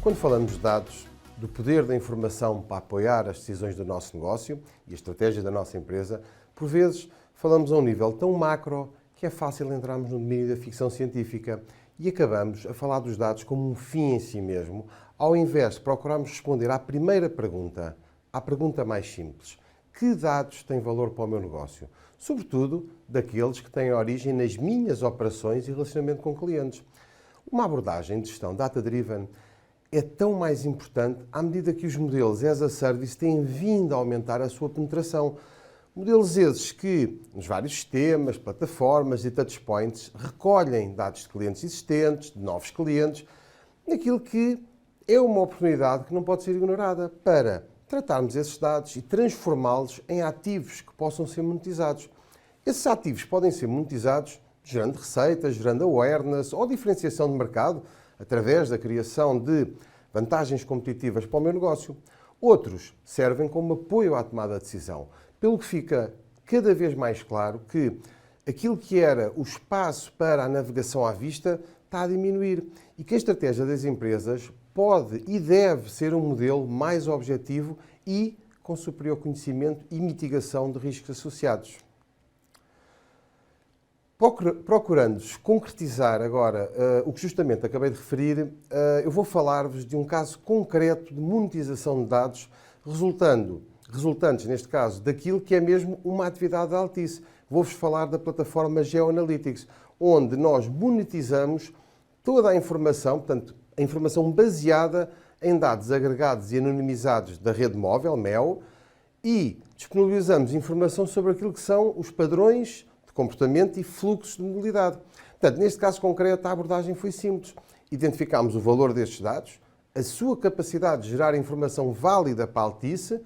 Quando falamos de dados, do poder da informação para apoiar as decisões do nosso negócio e a estratégia da nossa empresa, por vezes falamos a um nível tão macro que é fácil entrarmos no domínio da ficção científica e acabamos a falar dos dados como um fim em si mesmo, ao invés de procurarmos responder à primeira pergunta, à pergunta mais simples: que dados têm valor para o meu negócio? Sobretudo daqueles que têm origem nas minhas operações e relacionamento com clientes. Uma abordagem de gestão data-driven é tão mais importante à medida que os modelos as a service têm vindo a aumentar a sua penetração. Modelos esses que, nos vários sistemas, plataformas e touchpoints, recolhem dados de clientes existentes, de novos clientes, naquilo que é uma oportunidade que não pode ser ignorada para tratarmos esses dados e transformá-los em ativos que possam ser monetizados. Esses ativos podem ser monetizados gerando receitas, gerando awareness ou diferenciação de mercado, através da criação de vantagens competitivas para o meu negócio. Outros servem como apoio à tomada de decisão, pelo que fica cada vez mais claro que aquilo que era o espaço para a navegação à vista está a diminuir e que a estratégia das empresas pode e deve ser um modelo mais objetivo e com superior conhecimento e mitigação de riscos associados. Procurando concretizar agora o que justamente acabei de referir, eu vou falar-vos de um caso concreto de monetização de dados resultantes, neste caso, daquilo que é mesmo uma atividade da Altice. Vou-vos falar da plataforma GeoAnalytics, onde nós monetizamos toda a informação, portanto, a informação baseada em dados agregados e anonimizados da rede móvel, MEO, e disponibilizamos informação sobre aquilo que são os padrões comportamento e fluxos de mobilidade. Portanto, neste caso concreto, a abordagem foi simples. Identificámos o valor destes dados, a sua capacidade de gerar informação válida para a Altice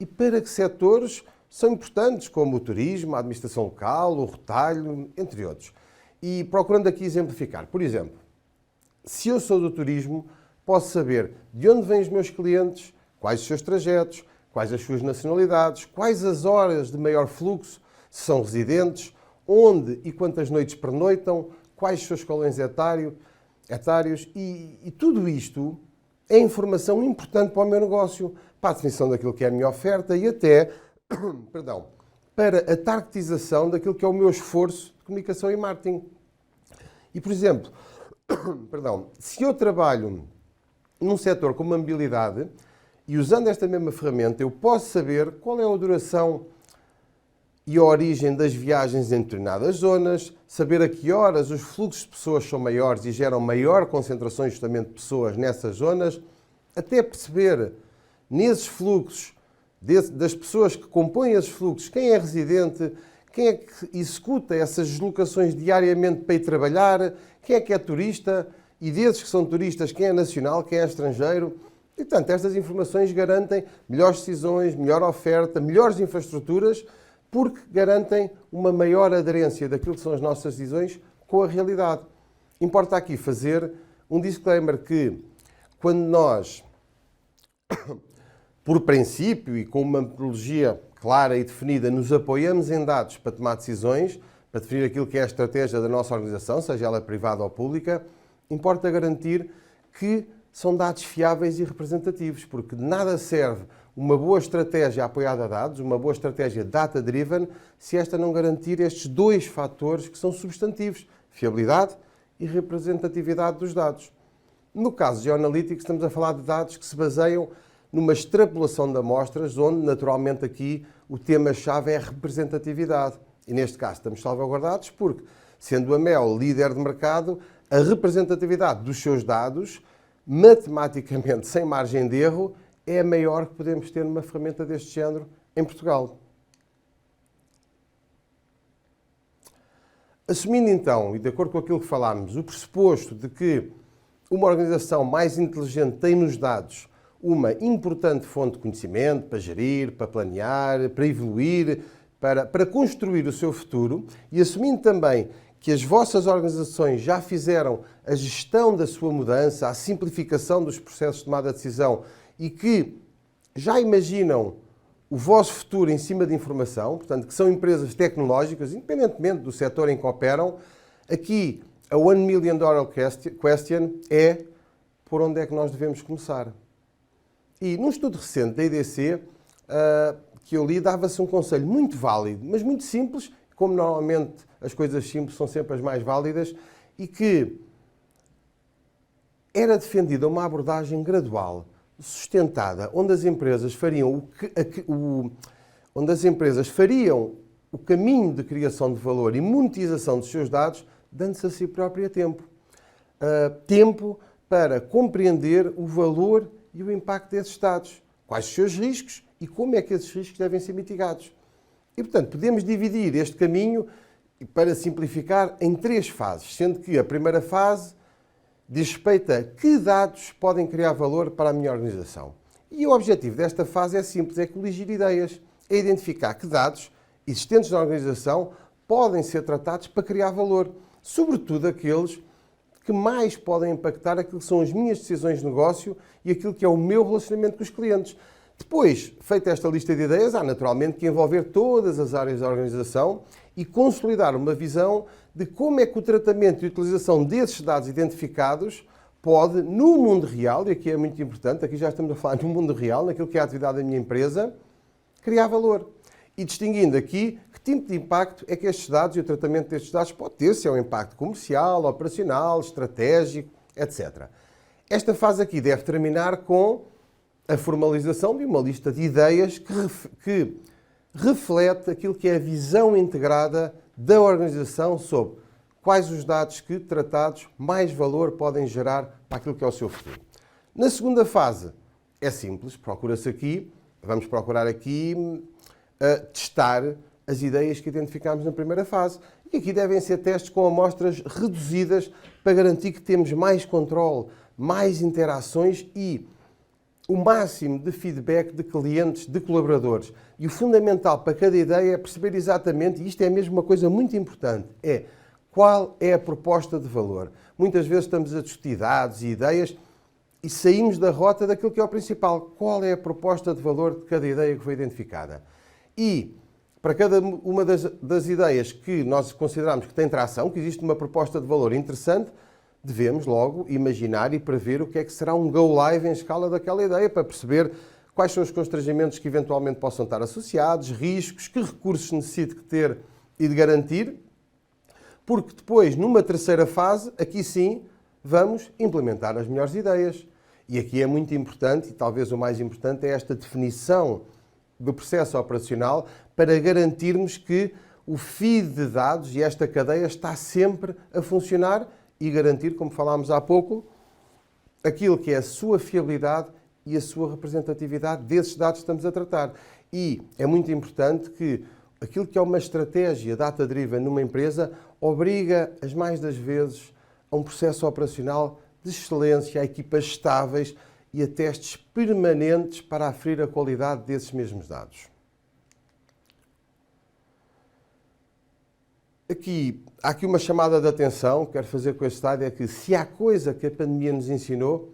e para que setores são importantes, como o turismo, a administração local, o retalho, entre outros. E procurando aqui exemplificar, por exemplo, se eu sou do turismo, posso saber de onde vêm os meus clientes, quais os seus trajetos, quais as suas nacionalidades, quais as horas de maior fluxo, se são residentes, onde e quantas noites pernoitam, quais os seus escalões etários e tudo isto é informação importante para o meu negócio, para a definição daquilo que é a minha oferta e até, para a targetização daquilo que é o meu esforço de comunicação e marketing. E, por exemplo, se eu trabalho num setor como a mobilidade e usando esta mesma ferramenta, eu posso saber qual é a duração e a origem das viagens em determinadas zonas, saber a que horas os fluxos de pessoas são maiores e geram maior concentração justamente de pessoas nessas zonas, até perceber nesses fluxos, das pessoas que compõem esses fluxos, quem é residente, quem é que executa essas deslocações diariamente para ir trabalhar, quem é turista e desses que são turistas, quem é nacional, quem é estrangeiro. E, portanto, estas informações garantem melhores decisões, melhor oferta, melhores infraestruturas, porque garantem uma maior aderência daquilo que são as nossas decisões com a realidade. Importa aqui fazer um disclaimer que, quando nós, por princípio e com uma metodologia clara e definida, nos apoiamos em dados para tomar decisões, para definir aquilo que é a estratégia da nossa organização, seja ela privada ou pública, importa garantir que são dados fiáveis e representativos, porque de nada serve uma boa estratégia apoiada a dados, uma boa estratégia data-driven, se esta não garantir estes dois fatores que são substantivos, fiabilidade e representatividade dos dados. No caso de GeoAnalytics, estamos a falar de dados que se baseiam numa extrapolação de amostras, onde, naturalmente, aqui o tema-chave é a representatividade. E, neste caso, estamos salvaguardados porque, sendo a MEO líder de mercado, a representatividade dos seus dados, matematicamente, sem margem de erro, é a maior que podemos ter numa ferramenta deste género em Portugal. Assumindo então, e de acordo com aquilo que falámos, o pressuposto de que uma organização mais inteligente tem nos dados uma importante fonte de conhecimento para gerir, para planear, para evoluir, para construir o seu futuro, e assumindo também que as vossas organizações já fizeram a gestão da sua mudança, a simplificação dos processos de tomada de decisão e que já imaginam o vosso futuro em cima de informação, portanto, que são empresas tecnológicas, independentemente do setor em que operam, aqui a $1 million question é por onde é que nós devemos começar. E num estudo recente da IDC, que eu li, dava-se um conselho muito válido, mas muito simples, como normalmente as coisas simples são sempre as mais válidas, e que era defendida uma abordagem gradual, sustentada, onde as empresas fariam o caminho de criação de valor e monetização dos seus dados, dando-se a si própria tempo. Tempo para compreender o valor e o impacto desses dados, quais os seus riscos e como é que esses riscos devem ser mitigados. E, portanto, podemos dividir este caminho, para simplificar, em 3 fases, sendo que a primeira fase diz respeito a que dados podem criar valor para a minha organização. E o objetivo desta fase é simples, é coligir ideias, é identificar que dados existentes na organização podem ser tratados para criar valor, sobretudo aqueles que mais podem impactar aquilo que são as minhas decisões de negócio e aquilo que é o meu relacionamento com os clientes. Depois, feita esta lista de ideias, há naturalmente que envolver todas as áreas da organização e consolidar uma visão de como é que o tratamento e utilização desses dados identificados pode, no mundo real, e aqui é muito importante, aqui já estamos a falar no mundo real, naquilo que é a atividade da minha empresa, criar valor. E distinguindo aqui que tipo de impacto é que estes dados e o tratamento destes dados pode ter, se é um impacto comercial, operacional, estratégico, etc. Esta fase aqui deve terminar com a formalização de uma lista de ideias que reflete aquilo que é a visão integrada da organização sobre quais os dados que, tratados, mais valor podem gerar para aquilo que é o seu futuro. Na segunda fase, é simples, vamos procurar aqui testar as ideias que identificámos na primeira fase. E aqui devem ser testes com amostras reduzidas para garantir que temos mais controle, mais interações e o máximo de feedback de clientes, de colaboradores. E o fundamental para cada ideia é perceber exatamente, e isto é mesmo uma coisa muito importante, é qual é a proposta de valor. Muitas vezes estamos a discutir dados e ideias e saímos da rota daquilo que é o principal. Qual é a proposta de valor de cada ideia que foi identificada? E para cada uma das ideias que nós consideramos que tem tração, que existe uma proposta de valor interessante, devemos logo imaginar e prever o que é que será um go live em escala daquela ideia, para perceber quais são os constrangimentos que eventualmente possam estar associados, riscos, que recursos necessito de ter e de garantir, porque depois, numa terceira fase, aqui sim, vamos implementar as melhores ideias. E aqui é muito importante, e talvez o mais importante, é esta definição do processo operacional para garantirmos que o feed de dados e esta cadeia está sempre a funcionar e garantir, como falámos há pouco, aquilo que é a sua fiabilidade e a sua representatividade desses dados que estamos a tratar. E é muito importante que aquilo que é uma estratégia data-driven numa empresa obriga, as mais das vezes, a um processo operacional de excelência, a equipas estáveis e a testes permanentes para aferir a qualidade desses mesmos dados. Há aqui uma chamada de atenção que quero fazer com este slide, é que se há coisa que a pandemia nos ensinou,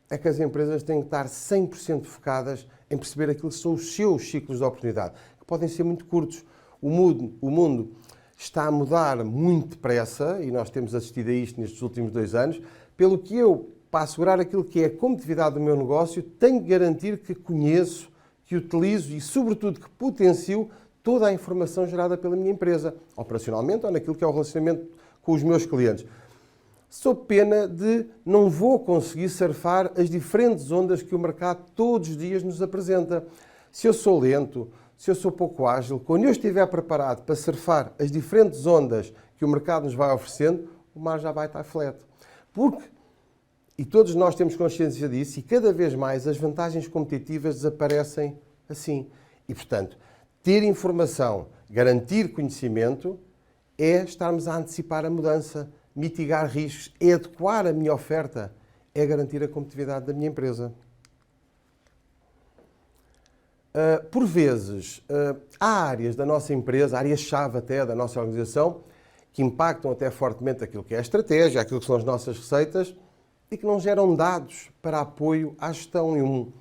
é que as empresas têm que estar 100% focadas em perceber aquilo que são os seus ciclos de oportunidade, que podem ser muito curtos. O mundo está a mudar muito depressa, e nós temos assistido a isto nestes últimos 2 anos, pelo que eu, para assegurar aquilo que é a competitividade do meu negócio, tenho que garantir que conheço, que utilizo e, sobretudo, que potencio toda a informação gerada pela minha empresa, operacionalmente ou naquilo que é o relacionamento com os meus clientes. Sob pena de não vou conseguir surfar as diferentes ondas que o mercado todos os dias nos apresenta. Se eu sou lento, se eu sou pouco ágil, quando eu estiver preparado para surfar as diferentes ondas que o mercado nos vai oferecendo, o mar já vai estar flat. E todos nós temos consciência disso, e cada vez mais as vantagens competitivas desaparecem assim. E, portanto, ter informação, garantir conhecimento, é estarmos a antecipar a mudança, mitigar riscos, é adequar a minha oferta, é garantir a competitividade da minha empresa. Por vezes, há áreas da nossa empresa, áreas-chave até da nossa organização, que impactam até fortemente aquilo que é a estratégia, aquilo que são as nossas receitas, e que não geram dados para apoio à gestão.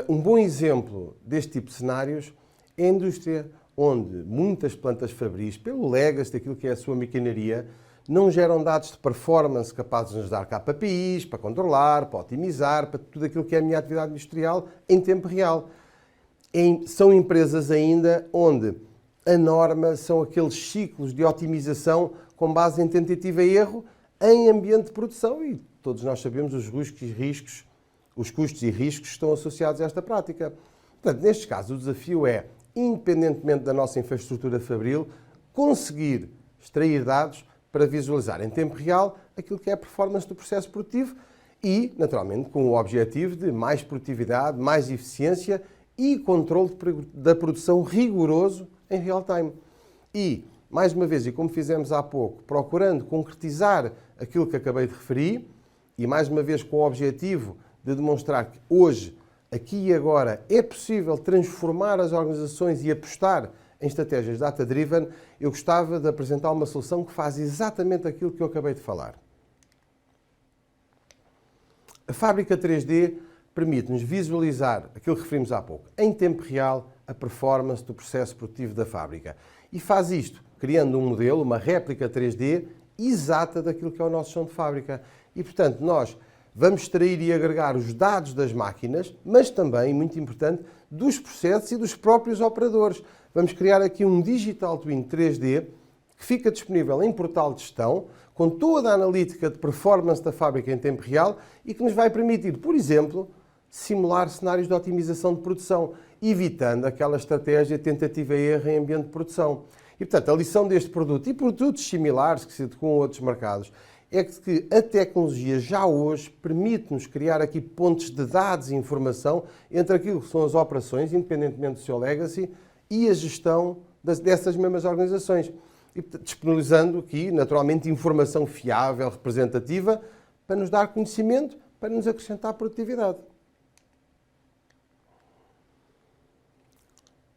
Um bom exemplo deste tipo de cenários é a indústria, onde muitas plantas fabris, pelo legacy daquilo que é a sua maquinaria, não geram dados de performance capazes de nos dar KPIs, para controlar, para otimizar, para tudo aquilo que é a minha atividade industrial em tempo real. São empresas ainda onde a norma são aqueles ciclos de otimização com base em tentativa e erro em ambiente de produção e todos nós sabemos os custos e riscos que estão associados a esta prática. Portanto, neste caso, o desafio é, independentemente da nossa infraestrutura fabril, conseguir extrair dados para visualizar em tempo real aquilo que é a performance do processo produtivo e, naturalmente, com o objetivo de mais produtividade, mais eficiência e controle da produção rigoroso em real time. E, mais uma vez, e como fizemos há pouco, procurando concretizar aquilo que acabei de referir e, mais uma vez, com o objetivo de demonstrar que hoje, aqui e agora, é possível transformar as organizações e apostar em estratégias data-driven, eu gostava de apresentar uma solução que faz exatamente aquilo que eu acabei de falar. A fábrica 3D permite-nos visualizar aquilo que referimos há pouco, em tempo real, a performance do processo produtivo da fábrica. E faz isto criando um modelo, uma réplica 3D exata daquilo que é o nosso chão de fábrica. E, portanto, nós vamos extrair e agregar os dados das máquinas, mas também, muito importante, dos processos e dos próprios operadores. Vamos criar aqui um Digital Twin 3D que fica disponível em portal de gestão, com toda a analítica de performance da fábrica em tempo real e que nos vai permitir, por exemplo, simular cenários de otimização de produção, evitando aquela estratégia de tentativa e erro em ambiente de produção. E, portanto, a lição deste produto e produtos similares que se adequam a outros mercados é que a tecnologia já hoje permite-nos criar aqui pontos de dados e informação entre aquilo que são as operações, independentemente do seu legacy, e a gestão dessas mesmas organizações. E disponibilizando aqui, naturalmente, informação fiável, representativa, para nos dar conhecimento, para nos acrescentar produtividade.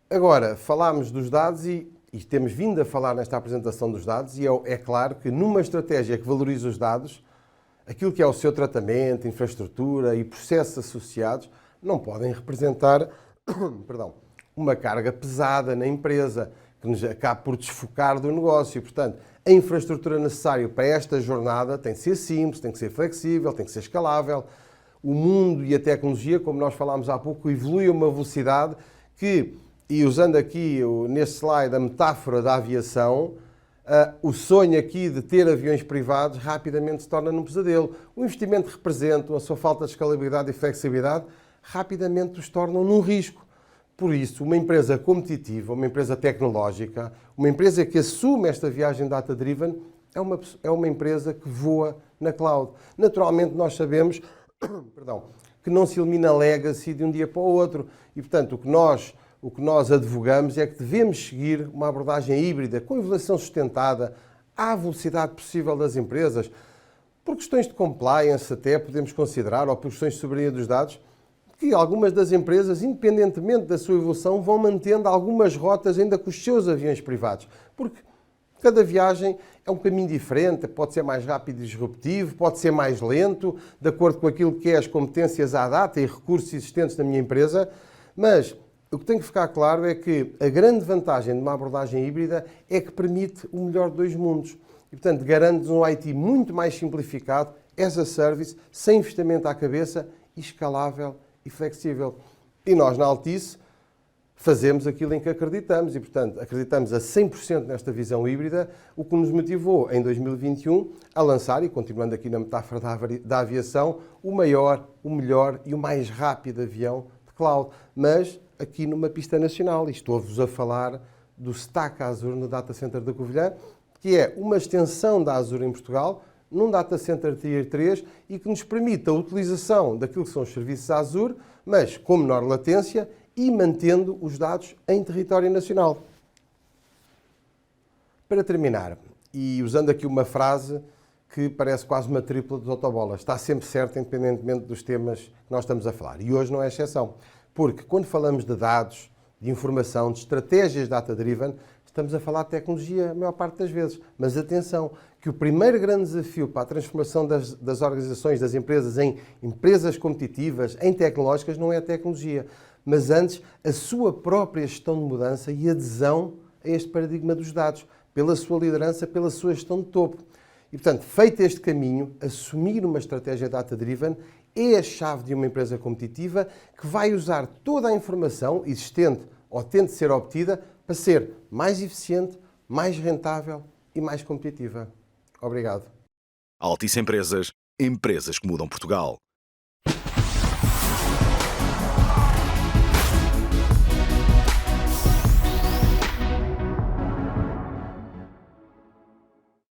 Agora, falámos dos dados e temos vindo a falar nesta apresentação dos dados e é claro que numa estratégia que valoriza os dados, aquilo que é o seu tratamento, infraestrutura e processos associados não podem representar uma carga pesada na empresa que nos acabe por desfocar do negócio. Portanto, a infraestrutura necessária para esta jornada tem que ser simples, tem que ser flexível, tem que ser escalável. O mundo e a tecnologia, como nós falámos há pouco, evolui a uma velocidade que, e usando aqui neste slide a metáfora da aviação, o sonho aqui de ter aviões privados rapidamente se torna num pesadelo. O investimento que representam, a sua falta de escalabilidade e flexibilidade, rapidamente os tornam num risco. Por isso, uma empresa competitiva, uma empresa tecnológica, uma empresa que assume esta viagem data-driven, é uma empresa que voa na cloud. Naturalmente, nós sabemos que não se elimina legacy de um dia para o outro. E, portanto, o que nós advogamos é que devemos seguir uma abordagem híbrida, com evolução sustentada, à velocidade possível das empresas. Por questões de compliance até podemos considerar, ou por questões de soberania dos dados, que algumas das empresas, independentemente da sua evolução, vão mantendo algumas rotas ainda com os seus aviões privados. Porque cada viagem é um caminho diferente, pode ser mais rápido e disruptivo, pode ser mais lento, de acordo com aquilo que é as competências à data e recursos existentes na minha empresa, mas o que tem que ficar claro é que a grande vantagem de uma abordagem híbrida é que permite o melhor de dois mundos. E, portanto, garante-nos um IT muito mais simplificado, as a service, sem investimento à cabeça, escalável e flexível. E nós, na Altice, fazemos aquilo em que acreditamos e, portanto, acreditamos a 100% nesta visão híbrida, o que nos motivou, em 2021, a lançar, e continuando aqui na metáfora da aviação, o maior, o melhor e o mais rápido avião de cloud, mas aqui numa pista nacional. E estou-vos a falar do Stack Azure no Data Center da Covilhã, que é uma extensão da Azure em Portugal, num Data Center Tier 3 e que nos permite a utilização daquilo que são os serviços Azure, mas com menor latência e mantendo os dados em território nacional. Para terminar, e usando aqui uma frase que parece quase uma tripla dos autobolas, está sempre certo independentemente dos temas que nós estamos a falar. E hoje não é exceção, porque quando falamos de dados, de informação, de estratégias data-driven, estamos a falar de tecnologia a maior parte das vezes. Mas atenção, que o primeiro grande desafio para a transformação das organizações, das empresas, em empresas competitivas, em tecnológicas, não é a tecnologia, mas antes a sua própria gestão de mudança e adesão a este paradigma dos dados, pela sua liderança, pela sua gestão de topo. E, portanto, feito este caminho, assumir uma estratégia data-driven é a chave de uma empresa competitiva que vai usar toda a informação existente ou tente ser obtida para ser mais eficiente, mais rentável e mais competitiva. Obrigado. Altice Empresas, empresas que mudam Portugal.